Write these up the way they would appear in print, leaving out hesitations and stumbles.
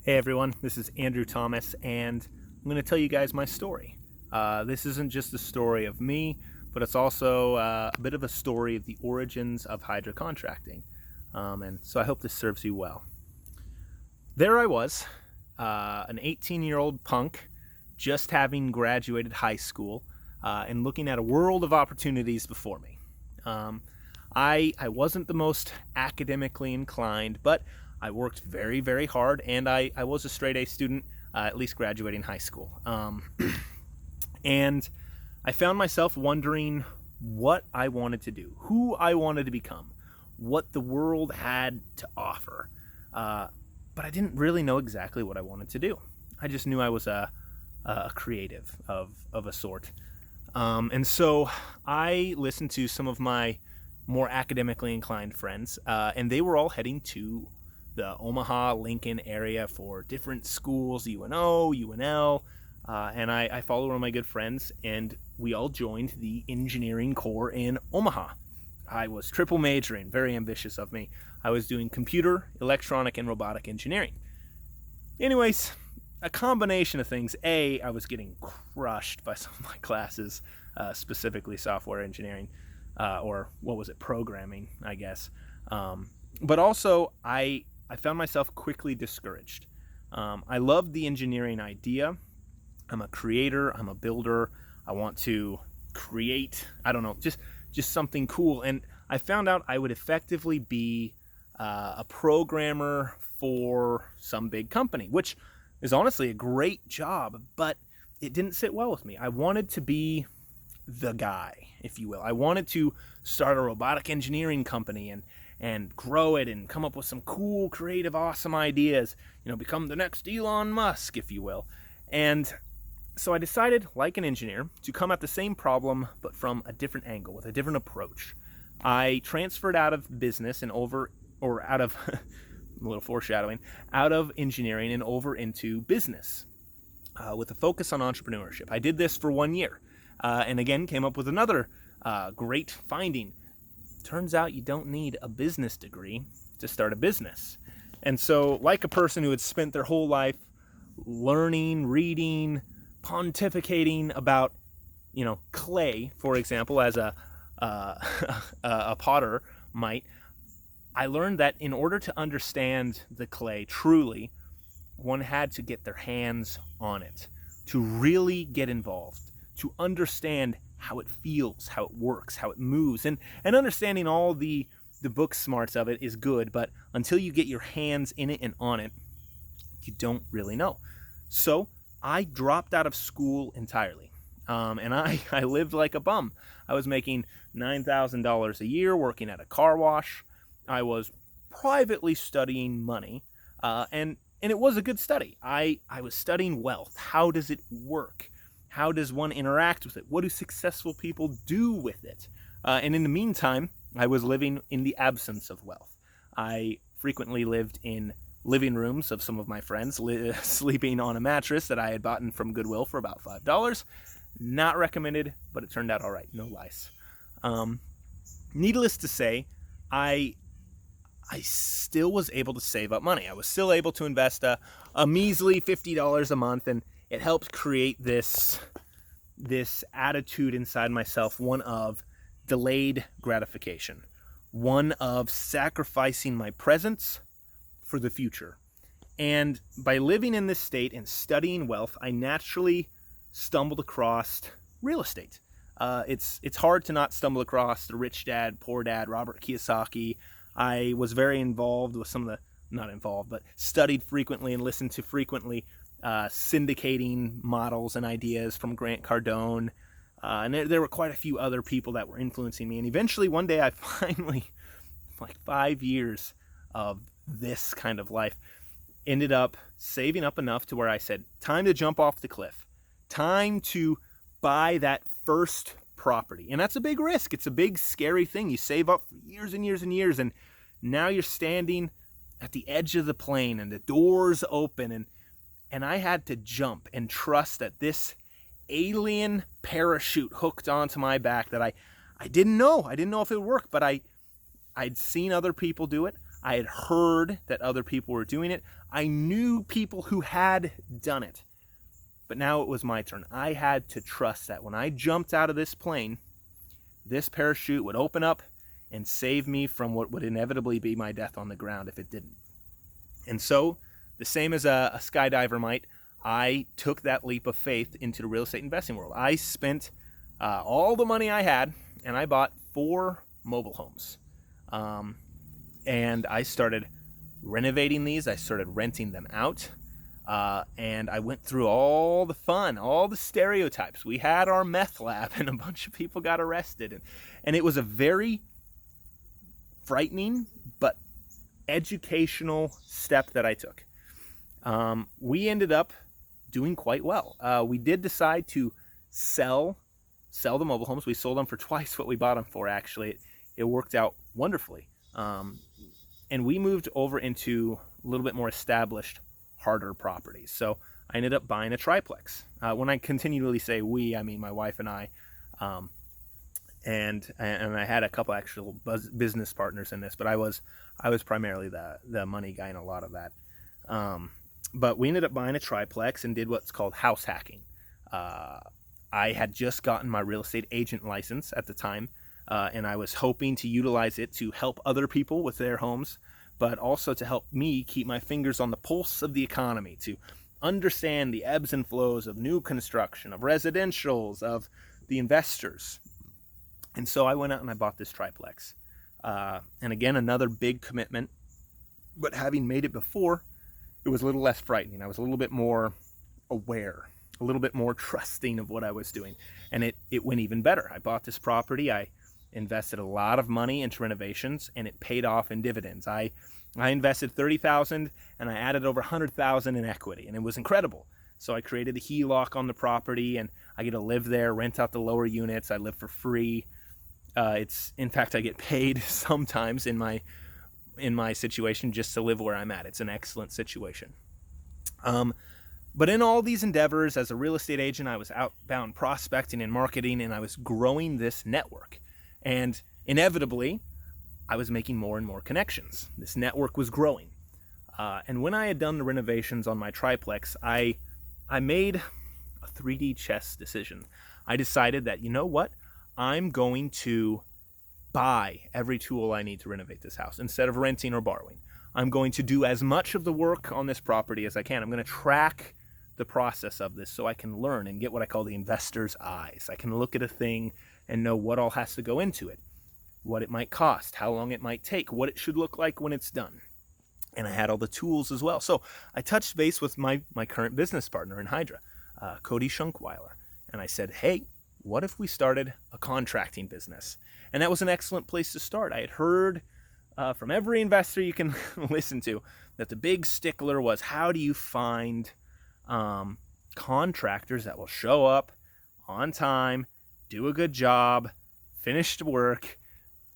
Hey everyone, this is Andrew Thomas, and I'm going to tell you guys my story. This isn't just a story of me, but it's also a bit of a story of the origins of Hydra contracting. And so I hope this serves you well. There I was, an 18-year-old punk, just having graduated high school, and looking at a world of opportunities before me. I wasn't the most academically inclined, but I worked very, very hard, and I was a straight A student, at least graduating high school. And I found myself wondering what I wanted to do, who I wanted to become, what the world had to offer. But I didn't really know exactly what I wanted to do. I just knew I was a creative of a sort. And so I listened to some of my more academically inclined friends, and they were all heading to the Omaha, Lincoln area for different schools, UNO, UNL, and I followed one of my good friends, and we all joined the engineering corps in Omaha. I was triple majoring, very ambitious of me. I was doing computer, electronic, and robotic engineering. Anyways, a combination of things. A, I was getting crushed by some of my classes, specifically software engineering, or what was it, programming, I guess. But also, I found myself quickly discouraged. I loved the engineering idea. I'm a creator, I'm a builder. I want to create, I don't know, just something cool. And I found out I would effectively be a programmer for some big company, which is honestly a great job, but it didn't sit well with me. I wanted to be the guy, if you will. I wanted to start a robotic engineering company and grow it and come up with some cool, creative, awesome ideas, become the next Elon Musk, if you will. And so I decided, like an engineer, to come at the same problem, but from a different angle, with a different approach. I transferred out of business and out of, a little foreshadowing, out of engineering and over into business, with a focus on entrepreneurship. I did this for 1 year, and again came up with another great finding. Turns out you don't need a business degree to start a business. And so, like a person who had spent their whole life learning, reading, pontificating about, clay, for example, as a potter might, I learned that in order to understand the clay truly, one had to get their hands on it, to really get involved, to understand how it feels, how it works, how it moves, and understanding all the book smarts of it is good, but until you get your hands in it and on it, you don't really know. So I dropped out of school entirely, and I lived like a bum. I was making $9,000 a year working at a car wash. I was privately studying money, and it was a good study. I was studying wealth. How does it work? How does one interact with it? What do successful people do with it? And in the meantime, I was living in the absence of wealth. I frequently lived in living rooms of some of my friends, sleeping on a mattress that I had bought from Goodwill for about $5. Not recommended, but it turned out all right. No lice. Needless to say, I still was able to save up money. I was still able to invest a measly $50 a month, and it helped create this attitude inside myself, one of delayed gratification, one of sacrificing my presence for the future. And by living in this state and studying wealth, I naturally stumbled across real estate. It's hard to not stumble across The Rich Dad, Poor Dad, Robert Kiyosaki. I was very involved with some of the, not involved, but studied frequently and listened to frequently syndicating models and ideas from Grant Cardone. And there were quite a few other people that were influencing me. And eventually one day I finally, like 5 years of this kind of life, ended up saving up enough to where I said, time to jump off the cliff. Time to buy that first property. And that's a big risk. It's a big, scary thing. You save up for years and years and years, and now you're standing at the edge of the plane and the doors open, and I had to jump and trust that this alien parachute hooked onto my back that I didn't know. I didn't know if it would work, but I'd seen other people do it. I had heard that other people were doing it. I knew people who had done it. But now it was my turn. I had to trust that when I jumped out of this plane, this parachute would open up and save me from what would inevitably be my death on the ground if it didn't. And so, the same as a skydiver might, I took that leap of faith into the real estate investing world. I spent all the money I had, and I bought 4 mobile homes. And I started renovating these. I started renting them out. And I went through all the fun, all the stereotypes. We had our meth lab, and a bunch of people got arrested. And it was a very frightening but educational step that I took. We ended up doing quite well. We did decide to sell the mobile homes. We sold them for twice what we bought them for, actually. It worked out wonderfully. And we moved over into a little bit more established, harder properties. So I ended up buying a triplex. When I continually say we, I mean my wife and I. And I had a couple actual business partners in this, but I was primarily the money guy in a lot of that. But we ended up buying a triplex and did what's called house hacking. I had just gotten my real estate agent license at the time, and I was hoping to utilize it to help other people with their homes, but also to help me keep my fingers on the pulse of the economy, to understand the ebbs and flows of new construction, of residentials, of the investors. And so I went out and I bought this triplex. And again, another big commitment. But having made it before, it was a little less frightening. I was a little bit more aware, a little bit more trusting of what I was doing. And it went even better. I bought this property. I invested a lot of money into renovations, and it paid off in dividends. I invested $30,000 and I added over $100,000 in equity, and it was incredible. So I created a HELOC on the property, and I get to live there, rent out the lower units. I live for free. In fact, I get paid sometimes in my situation just to live where I'm at. It's an excellent situation. But in all these endeavors as a real estate agent, I was outbound prospecting and marketing, and I was growing this network. And inevitably, I was making more and more connections. This network was growing. And when I had done the renovations on my triplex, I made a 3D chess decision. I decided that, you know what? I'm going to buy every tool I need to renovate this house instead of renting or borrowing. I'm going to do as much of the work on this property as I can. I'm going to track the process of this so I can learn and get what I call the investor's eyes. I can look at a thing and know what all has to go into it, what it might cost, how long it might take, what it should look like when it's done. And I had all the tools as well. So I touched base with my current business partner in Hydra, Cody Schunkweiler. And I said, hey, what if we started a contracting business? And that was an excellent place to start. I had heard from every investor you can listen to that the big stickler was, how do you find contractors that will show up on time, do a good job, finish the work?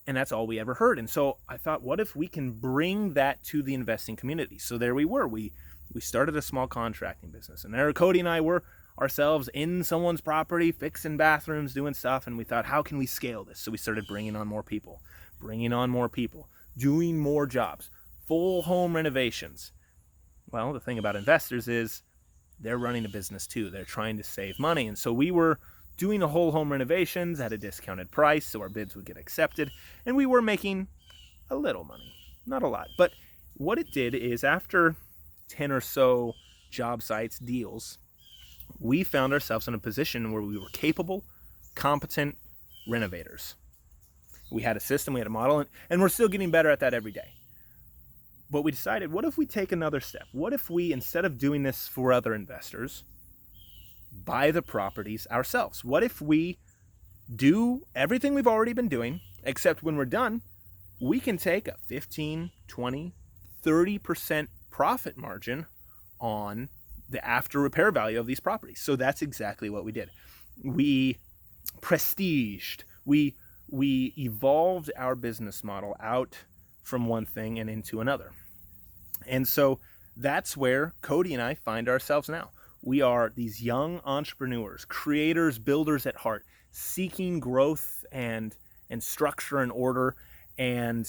And that's all we ever heard. And so I thought, what if we can bring that to the investing community? So there we were. We started a small contracting business. And there Cody and I were ourselves in someone's property, fixing bathrooms, doing stuff. And we thought, how can we scale this? So we started bringing on more people, doing more jobs, full home renovations. Well, the thing about investors is they're running a business too. They're trying to save money. And so we were doing the whole home renovations at a discounted price so our bids would get accepted. And we were making a little money, not a lot. But what it did is after 10 or so job sites deals, we found ourselves in a position where we were capable, competent renovators. We had a system, we had a model, and we're still getting better at that every day. But we decided, what if we take another step? What if we, instead of doing this for other investors, buy the properties ourselves? What if we do everything we've already been doing, except when we're done, we can take a 15, 20, 30% profit margin on the after repair value of these properties. So that's exactly what we did. We prestiged, we evolved our business model out from one thing and into another. And so that's where Cody and I find ourselves now. We are these young entrepreneurs, creators, builders at heart, seeking growth and structure and order. And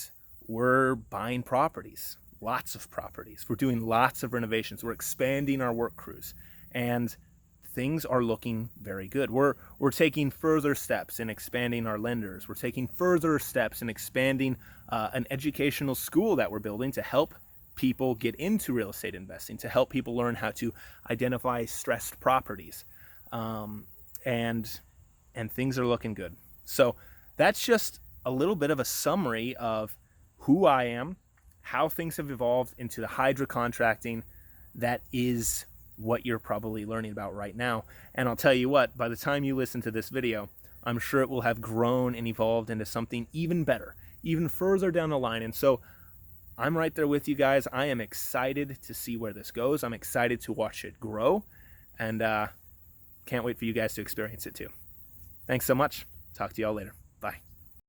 we're buying properties, lots of properties. We're doing lots of renovations. We're expanding our work crews, and things are looking very good. We're taking further steps in expanding our lenders. We're taking further steps in expanding an educational school that we're building to help people get into real estate investing, to help people learn how to identify stressed properties. And things are looking good. So that's just a little bit of a summary of who I am, how things have evolved into the Hydra contracting that is what you're probably learning about right now. And I'll tell you what, by the time you listen to this video, I'm sure it will have grown and evolved into something even better, even further down the line. And so I'm right there with you guys. I am excited to see where this goes. I'm excited to watch it grow, and can't wait for you guys to experience it too. Thanks so much. Talk to y'all later.